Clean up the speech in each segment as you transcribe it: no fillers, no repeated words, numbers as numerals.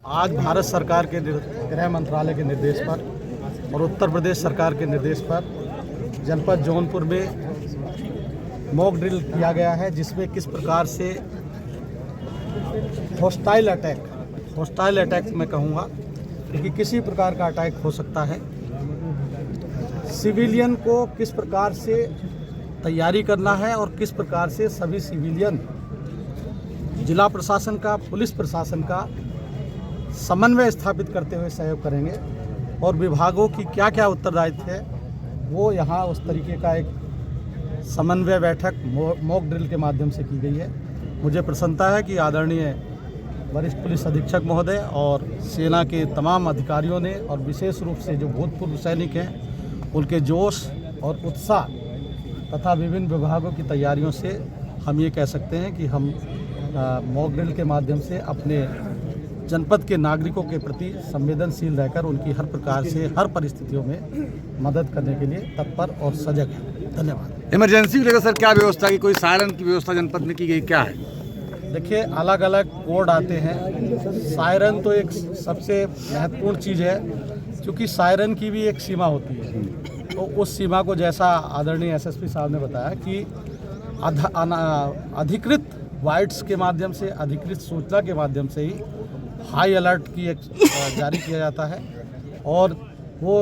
आज भारत सरकार के गृह मंत्रालय के निर्देश पर और उत्तर प्रदेश सरकार के निर्देश पर जनपद जौनपुर में मॉक ड्रिल किया गया है, जिसमें किस प्रकार से हॉस्टाइल अटैक मैं कहूँगा, क्योंकि किसी प्रकार का अटैक हो सकता है। सिविलियन को किस प्रकार से तैयारी करना है और किस प्रकार से सभी सिविलियन जिला प्रशासन का, पुलिस प्रशासन का समन्वय स्थापित करते हुए सहयोग करेंगे और विभागों की क्या क्या उत्तरदायित्व है वो यहाँ उस तरीके का एक समन्वय बैठक मॉक ड्रिल के माध्यम से की गई है। मुझे प्रसन्नता है कि आदरणीय वरिष्ठ पुलिस अधीक्षक महोदय और सेना के तमाम अधिकारियों ने और विशेष रूप से जो भूतपूर्व सैनिक हैं उनके जोश और उत्साह तथा विभिन्न विभागों की तैयारियों से हम ये कह सकते हैं कि हम मॉक ड्रिल के माध्यम से अपने जनपद के नागरिकों के प्रति संवेदनशील रहकर उनकी हर प्रकार से हर परिस्थितियों में मदद करने के लिए तत्पर और सजग है। धन्यवाद। इमरजेंसी को लेकर सर क्या व्यवस्था की, कोई सायरन की व्यवस्था जनपद में की गई क्या है? देखिए, अलग अलग कोड आते हैं। सायरन तो एक सबसे महत्वपूर्ण चीज़ है, क्योंकि सायरन की भी एक सीमा होती है। तो उस सीमा को जैसा आदरणीय एसएसपी साहब ने बताया कि अधिकृत वाइट्स के माध्यम से, अधिकृत सूचना के माध्यम से ही हाई अलर्ट की एक जारी किया जाता है और वो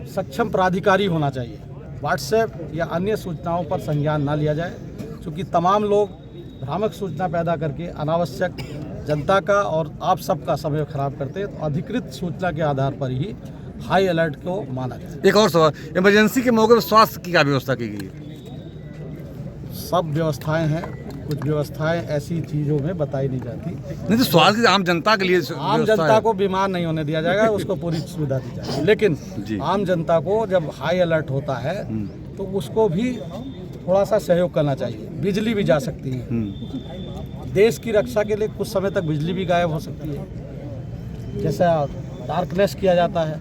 सक्षम प्राधिकारी होना चाहिए। व्हाट्सएप या अन्य सूचनाओं पर संज्ञान ना लिया जाए, क्योंकि तमाम लोग भ्रामक सूचना पैदा करके अनावश्यक जनता का और आप सबका समय खराब करते हैं। तो अधिकृत सूचना के आधार पर ही हाई अलर्ट को माना जाए। एक और सवाल, इमरजेंसी के मौके पर स्वास्थ्य की क्या व्यवस्था की गई है? सब व्यवस्थाएं हैं, कुछ व्यवस्थाएं ऐसी चीज़ों में बताई नहीं जाती। नहीं तो स्वास्थ्य आम जनता के लिए आम जनता को बीमार नहीं होने दिया जाएगा, उसको पूरी सुविधा दी जाएगी। लेकिन आम जनता को जब हाई अलर्ट होता है तो उसको भी थोड़ा सा सहयोग करना चाहिए। बिजली भी जा सकती है, देश की रक्षा के लिए कुछ समय तक बिजली भी गायब हो सकती है, जैसा डार्कनेस किया जाता है।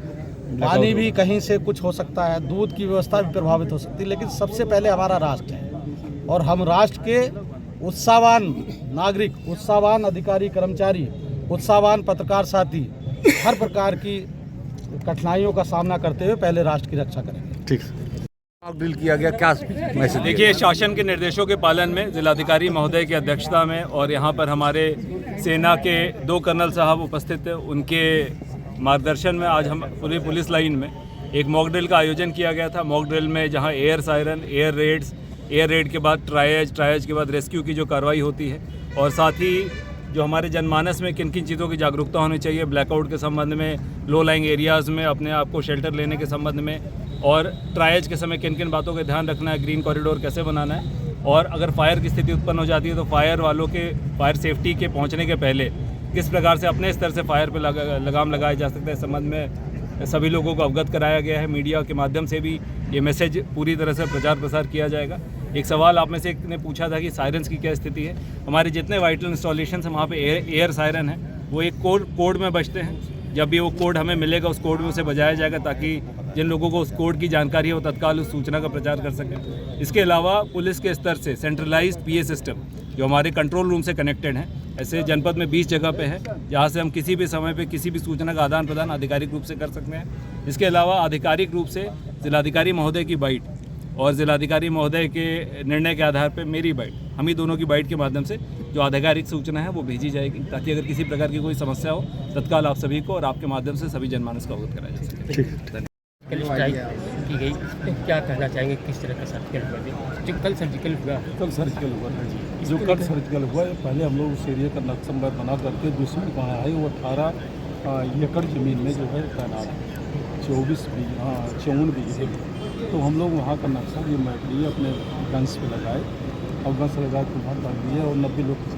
पानी भी कहीं से कुछ हो सकता है, दूध की व्यवस्था भी प्रभावित हो सकती है। लेकिन सबसे पहले हमारा राष्ट्र है और हम राष्ट्र के उत्साहवान नागरिक, उत्साहवान अधिकारी कर्मचारी, उत्साहवान पत्रकार साथी हर प्रकार की कठिनाइयों का सामना करते हुए पहले राष्ट्र की रक्षा करेंगे। ठीक ड्रिल किया गया, क्या मैसेज? देखिए, शासन के निर्देशों के पालन में जिलाधिकारी महोदय की अध्यक्षता में और यहाँ पर हमारे सेना के 2 कर्नल साहब उपस्थित थे, उनके मार्गदर्शन में आज हम पूरी पुलिस लाइन में एक मॉक ड्रिल का आयोजन किया गया था। मॉक ड्रिल में जहाँ एयर सायरन, एयर रेड के बाद ट्रायज के बाद रेस्क्यू की जो कार्रवाई होती है, और साथ ही जो हमारे जनमानस में किन किन चीज़ों की जागरूकता होनी चाहिए, ब्लैकआउट के संबंध में, लो लाइंग एरियाज़ में अपने आप को शेल्टर लेने के संबंध में, और ट्रायज के समय किन किन बातों का ध्यान रखना है, ग्रीन कॉरिडोर कैसे बनाना है, और अगर फायर की स्थिति उत्पन्न हो जाती है तो फायर वालों के फायर सेफ्टी के पहुंचने के पहले किस प्रकार से अपने स्तर से फायर पर लगाम लगाया जा सकता है, इस संबंध में सभी लोगों को अवगत कराया गया है। मीडिया के माध्यम से भी ये मैसेज पूरी तरह से प्रचार प्रसार किया जाएगा। एक सवाल आप में से एक ने पूछा था कि सायरन्स की क्या स्थिति है। हमारे जितने वाइटल इंस्टॉलेशन हैं वहाँ पे एयर सायरन है, वो एक कोड में बजते हैं। जब भी वो कोड हमें मिलेगा उस कोड में उसे बजाया जाएगा, ताकि जिन लोगों को उस कोड की जानकारी है वो तत्काल उस सूचना का प्रचार कर सकें। इसके अलावा पुलिस के स्तर से सेंट्रलाइज्ड पीए सिस्टम जो हमारे कंट्रोल रूम से कनेक्टेड हैं, ऐसे जनपद में 20 जगह पे है, जहाँ से हम किसी भी समय पे किसी भी सूचना का आदान प्रदान आधिकारिक रूप से कर सकते हैं। इसके अलावा आधिकारिक रूप से जिलाधिकारी महोदय की बाइट और जिलाधिकारी महोदय के निर्णय के आधार पर मेरी बाइट, हम ही दोनों की बाइट के माध्यम से जो आधिकारिक सूचना है वो भेजी जाएगी, ताकि अगर किसी प्रकार की कोई समस्या हो तत्काल आप सभी को और आपके माध्यम से सभी जनमानस को अवगत कराया जा सके। स्ट्राइक की गई, तो क्या कहना चाहेंगे, किस तरह का सर्जिकल हुआ? जो कल सर्जिकल हुआ, जो कल सर्जिकल हुआ है, पहले हम लोग उस एरिया का नक्शा बना करके दुश्मन कहाँ है वो 18 एकड़ ज़मीन में जो है तैनात 54 बीघे। तो हम लोग वहाँ का नक्शा ये मैप लिए अपने गन्स पे लगाए और गन्स लगा के वहाँ डाल दिए और 90 लोग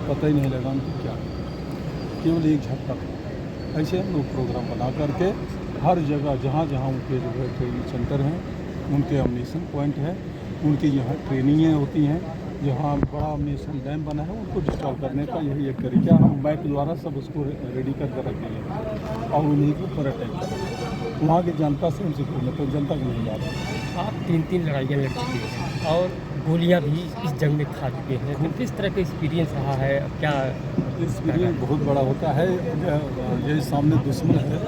पता ही नहीं लगा उनको क्या, केवल एक झटका था। ऐसे हम लोग प्रोग्राम बना करके हर जगह जहाँ जहाँ उनके जो है ट्रेनिंग सेंटर हैं, उनके अम्यूनिशन पॉइंट है, उनकी यहाँ ट्रेनिंगें होती हैं, जहाँ बड़ा अम्यूनिशन डैम बना है उनको डिस्ट्रॉय करने का यही एक तरीका हम मैप द्वारा सब उसको रेडी करके रखेंगे और उन्हीं के ऊपर अटैक करेंगे। वहाँ की जनता से उनसे खोलने तो जनता को नहीं जा रहा। आप 3 लड़ाइयाँ लड़ चुके हैं और गोलियाँ भी इस जंग में खा चुके हैं, तो किस तरह का एक्सपीरियंस रहा है? क्या एक्सपीरियंस बहुत बड़ा होता है। यही सामने दुश्मन है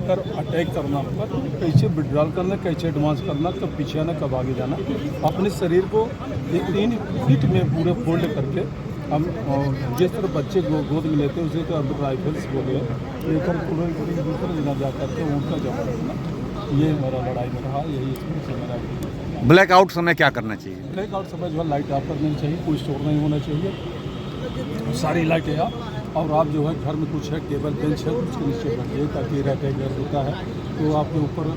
कर अटैक करना पर कैसे विड्रॉल करना, कैसे एडवांस करना, कब पीछे आना, कब आगे जाना, अपने शरीर को 3 फीट में पूरे फोल्ड करके हम जिस तरह बच्चे गोद में लेते हैं उसे तो अब राइफल्स बोले लेकर पूरे दूसरे जगह जा करके उनका जवाब देना, ये हमारा लड़ाई में रहा। यही इसमें मेरा ब्लैकआउट समय क्या करना चाहिए? ब्लैकआउट समय जो है लाइट ऑफ कर देनी चाहिए, कोई शोर नहीं होना चाहिए, सारी लाइटें ऑफ। और आप जो है घर में कुछ है टेबल बेंच है उसके नीचे बैठिए ताकि अटैक होता है तो आपके ऊपर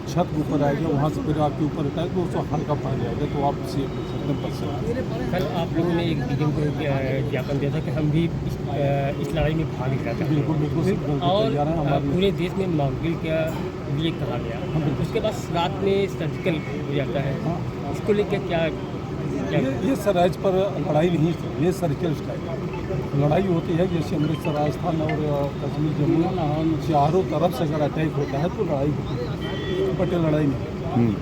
छत के ऊपर आएगा, वहाँ से फिर आपके ऊपर अटैक तो उसको हल्का पड़ जाएगा तो आप सेफ एकदम बच सकते। कल आप लोगों ने एक वीडियो को ज्ञापन दिया था कि हम भी इस लड़ाई में भाग लेना चाहते बिल्कुल बिल्कुल हैं और पूरे देश में मॉकड्रिल के लिए कहा गया, उसके बाद रात में सर्जिकल हो जाता है, इसको लेकर क्या ये सरहद पर लड़ाई नहीं है, ये सर्किल स्ट्राइक लड़ाई होती है। जैसे अमृतसर, राजस्थान और कश्मीर, जम्मू चारों तरफ से अगर अटैक होता है तो लड़ाई होती है, बट ये लड़ाई नहीं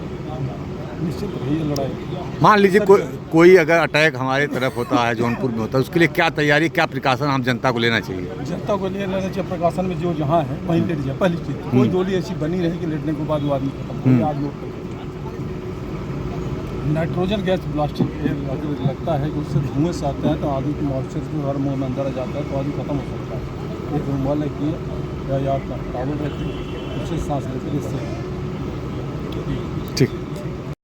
निश्चित है, ये लड़ाई। मान लीजिए कोई अगर अटैक हमारी तरफ होता है, जौनपुर में होता है, उसके लिए क्या तैयारी, क्या प्रिकॉशन हम जनता को लेना चाहिए? जनता को लेना चाहिए प्रकाशन में जो जहाँ है वहीं लेट जाए। पहली चीज़ कोई गोली ऐसी बनी रही कि लेटने के बाद वो आदमी खत्म, आदमी नाइट्रोजन गैस ब्लास्टिंग अगर लगता है कि उससे धुएँ से आता है तो आदमी की मॉइस्चर जो हर मुँह में अंदर आ जाता है तो आदमी खत्म हो सकता है। एक रुमाल रखिए या अपना टावल रखिए, उससे सांस लेते इससे